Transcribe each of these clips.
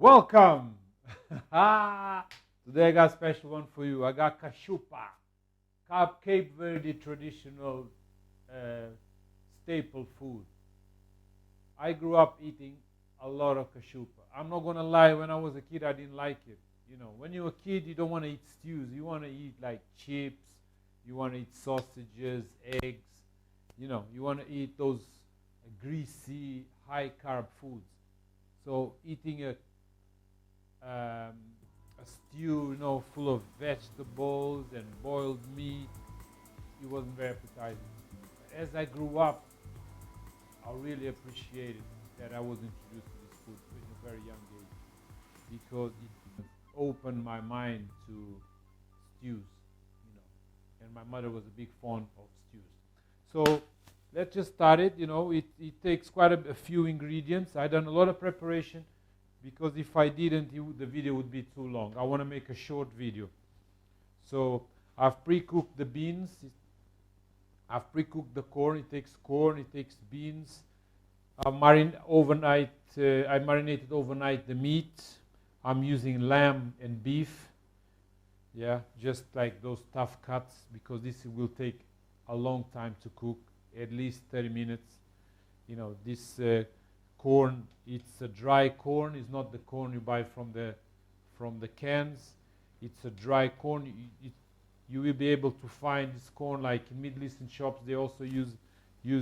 Welcome! Today I got a special one for you. I got Cachupa, Cape Verde traditional staple food. I grew up eating a lot of Cachupa. I'm not going to lie, when I was a kid I didn't like it. You know, when you're a kid you don't want to eat stews. You want to eat like chips, you want to eat sausages, eggs. You know, you want to eat those greasy, high carb foods. So eating a stew, you know, full of vegetables and boiled meat, it wasn't very appetizing. As I grew up, I really appreciated that I was introduced to this food in a very young age, because it opened my mind to stews, you know, and my mother was a big fan of stews. So let's just start it. You know, it takes quite a few ingredients. I done a lot of preparation, because if I didn't, the video would be too long. I want to make a short video. So I've pre-cooked the beans. I've pre-cooked the corn. It takes beans. I marinated overnight the meat. I'm using lamb and beef. Yeah, just like those tough cuts, because this will take a long time to cook, at least 30 minutes. You know, this corn, it's a dry corn. It's not the corn you buy from the cans. It's a dry corn. You will be able to find this corn like in Middle Eastern shops. They also use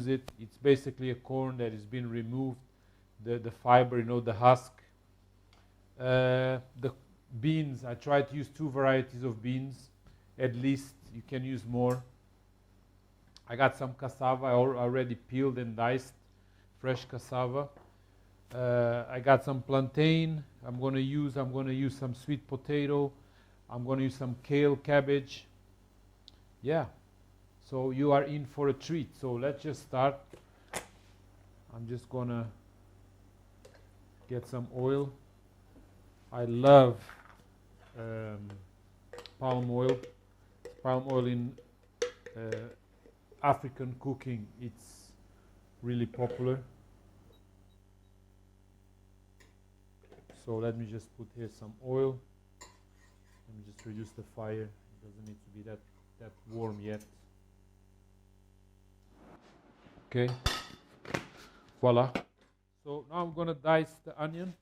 it. It's basically a corn that has been removed, the fiber, you know, the husk. The beans, I try to use 2 varieties of beans. At least you can use more. I got some cassava I already peeled and diced, fresh cassava. I got some plantain. I'm going to use some sweet potato. I'm going to use some kale, cabbage. Yeah. So you are in for a treat. So let's just start. I'm just going to get some oil. I love palm oil. Palm oil in African cooking, it's really popular. So let me just put here some oil. Let me just reduce the fire. It doesn't need to be that warm yet. Okay. Voila. So now I'm gonna dice the onion.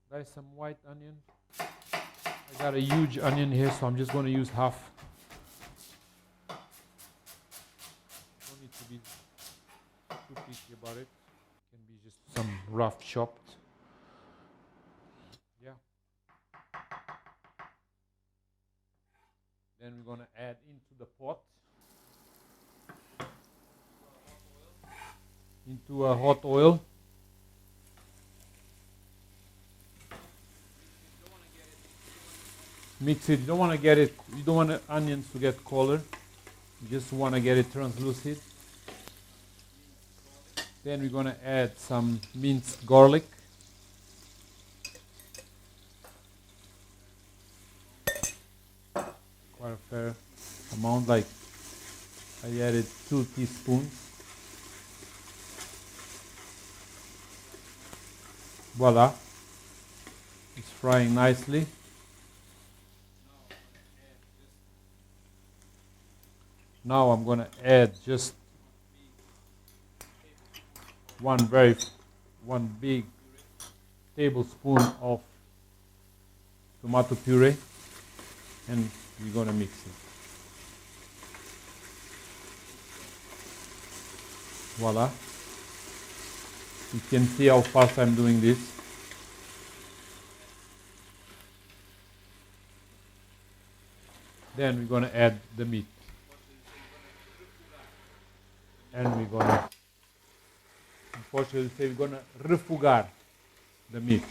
Dice some white onion. I got a huge onion here, so I'm just gonna use half. Don't need to be too picky about it. It can be just some rough chopped. Yeah. Then we're gonna add into the pot, into a hot oil. Mix it. You don't want the onions to get color. You just want to get it translucent. Then we're going to add some minced garlic. Quite a fair amount, like I added 2 teaspoons. Voila. It's frying nicely. Now I'm going to add just one big tablespoon of tomato puree, and we're going to mix it. Voila. You can see how fast I'm doing this. Then we're going to add the meat. And we're going to, unfortunately, we're going to refogar the meat.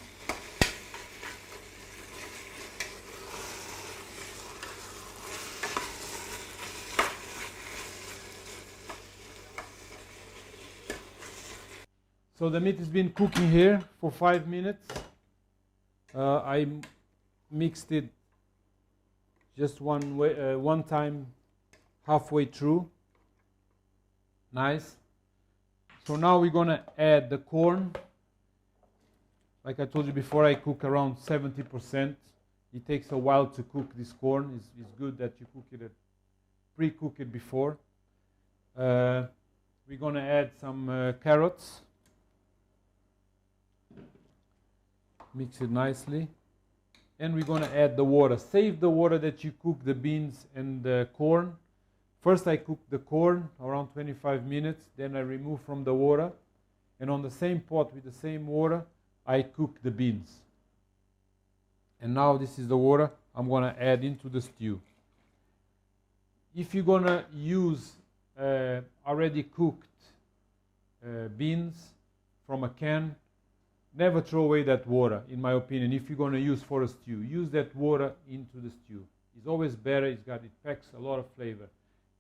So the meat has been cooking here for 5 minutes. I mixed it just one time halfway through. Nice. So now we're going to add the corn. Like I told you before, I cook around 70%. It takes a while to cook this corn. It's good that you pre-cook it before. We're going to add some carrots. Mix it nicely. And we're going to add the water. Save the water that you cook the beans and the corn. First I cook the corn around 25 minutes. Then I remove from the water. And on the same pot with the same water, I cook the beans. And now this is the water I'm going to add into the stew. If you're going to use already cooked beans from a can, never throw away that water, in my opinion. If you're going to use for a stew, use that water into the stew. It's always better. It packs a lot of flavor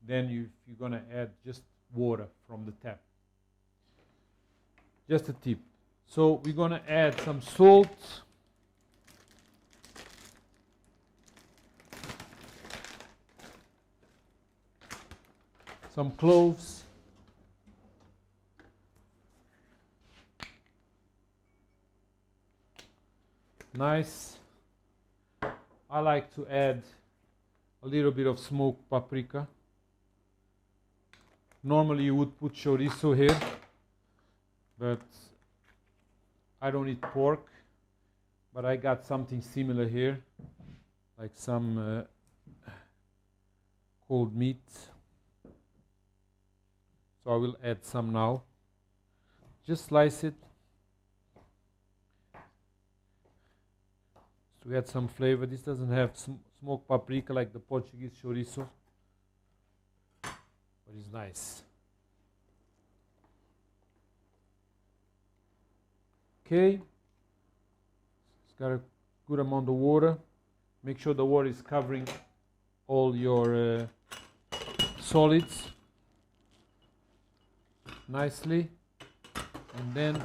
than if you're going to add just water from the tap. Just a tip. So we're going to add some salt. Some cloves. Nice. I like to add a little bit of smoked paprika. Normally you would put chorizo here, but I don't eat pork. But I got something similar here, like some cold meat. So I will add some now. Just slice it. To add some flavor. This doesn't have smoked paprika like the Portuguese chorizo, but it's nice. Okay, it's got a good amount of water. Make sure the water is covering all your solids nicely, and then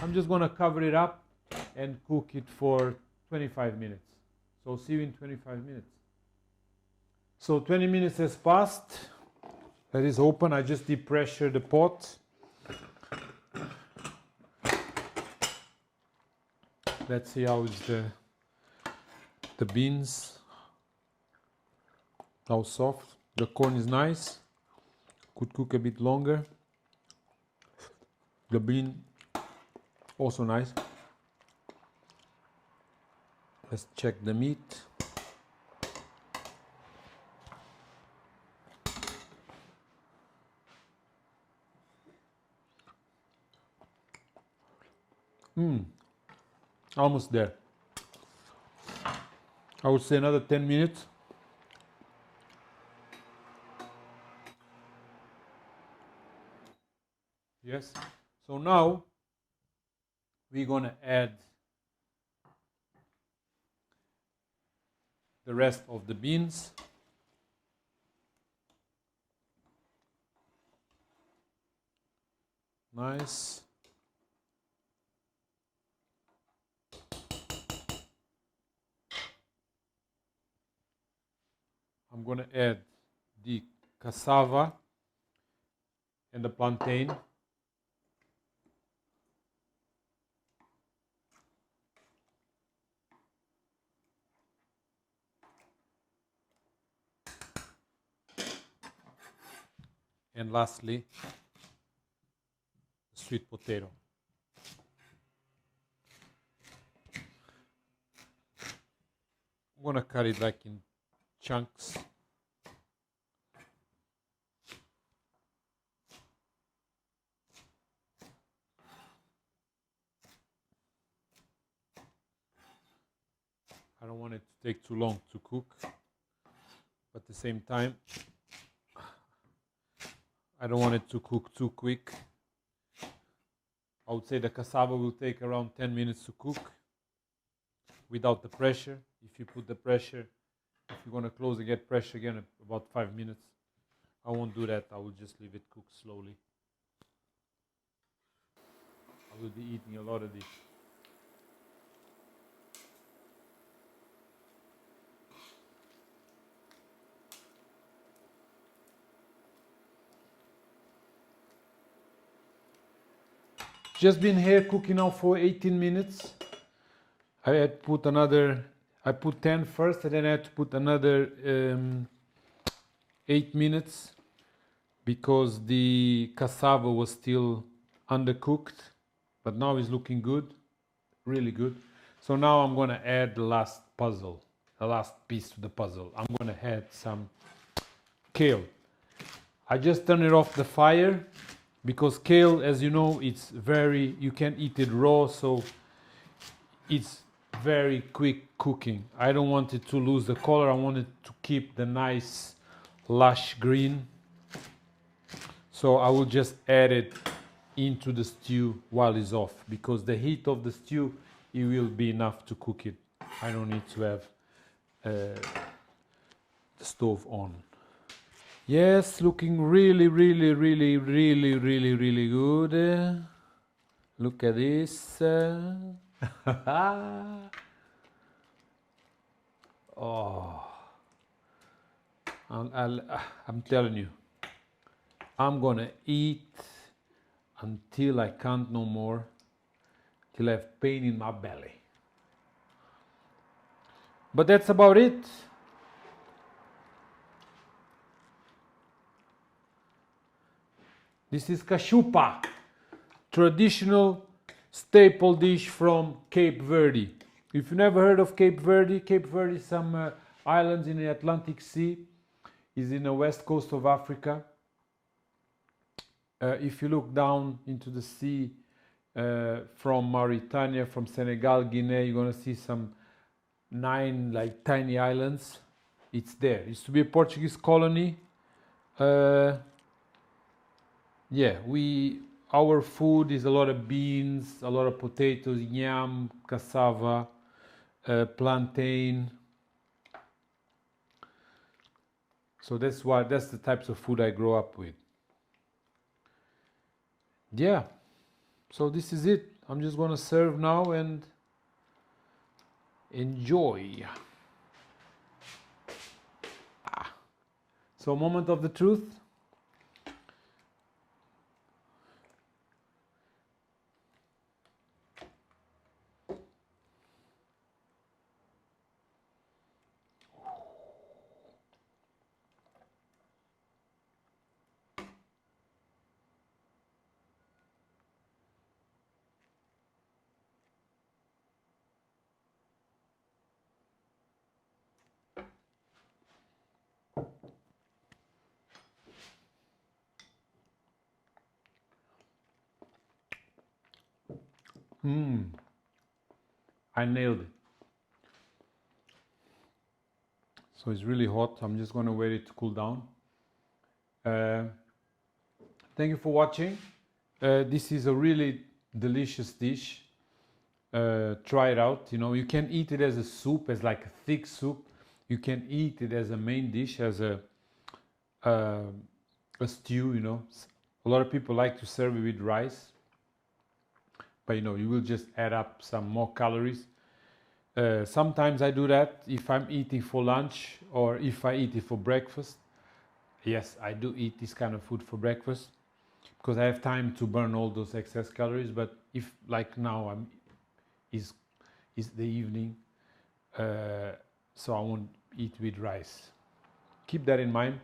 I'm just going to cover it up and cook it for 25 minutes. So see you in 25 minutes. So 20 minutes has passed. That is open. I just depressure the pot. Let's see how is the beans. How soft. The corn is nice. Could cook a bit longer. The bean also nice. Let's check the meat. Almost there. I would say another 10 minutes. Yes. So now we're going to add the rest of the beans. Nice. I'm going to add the cassava and the plantain. And lastly, sweet potato. I'm going to cut it like in chunks. I don't want it to take too long to cook, but at the same time, I don't want it to cook too quick. I would say the cassava will take around 10 minutes to cook without the pressure. If you put the pressure, if you're going to close and get pressure again, about 5 minutes. I won't do that. I will just leave it cook slowly. I will be eating a lot of this. Just been here cooking now for 18 minutes. I had put another, I put 10 first, and then I had to put another 8 minutes because the cassava was still undercooked, but now it's looking good, really good. So now I'm gonna add the last puzzle, the last piece to the puzzle. I'm gonna add some kale. I just turned it off the fire because kale, as you know, it's very, you can eat it raw, so it's very quick cooking. I don't want it to lose the color. I want it to keep the nice lush green. So I will just add it into the stew while it's off, because the heat of the stew, it will be enough to cook it. I don't need to have the stove on. Yes, looking really, really, really, really, really, really good. Look at this. Oh, I'm telling you, I'm gonna eat until I can't no more, till I have pain in my belly. But that's about it. This is Cachupa, traditional staple dish from Cape Verde. If you've never heard of Cape Verde is some islands in the Atlantic Sea. Is in the west coast of Africa. If you look down into the sea from Mauritania, from Senegal, Guinea, you're gonna see some 9 like tiny islands. It's there. It used to be a Portuguese colony. Yeah, our food is a lot of beans, a lot of potatoes, yam, cassava, plantain. So that's the types of food I grow up with. Yeah, so this is it. I'm just gonna serve now and enjoy. So moment of the truth. I nailed it. So it's really hot. I'm just going to wait it to cool down. Thank you for watching. This is a really delicious dish. Try it out. You know, you can eat it as a soup, as like a thick soup. You can eat it as a main dish, as a stew. You know, a lot of people like to serve it with rice, but you know, you will just add up some more calories. Sometimes I do that if I'm eating for lunch or if I eat it for breakfast. Yes, I do eat this kind of food for breakfast because I have time to burn all those excess calories. But if, like now, is the evening, so I won't eat with rice. Keep that in mind.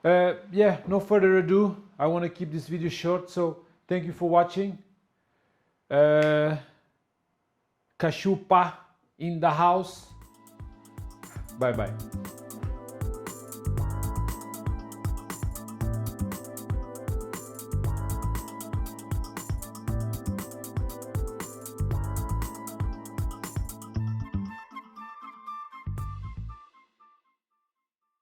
Yeah, no further ado. I want to keep this video short, so thank you for watching. Cachupa in the house. Bye bye.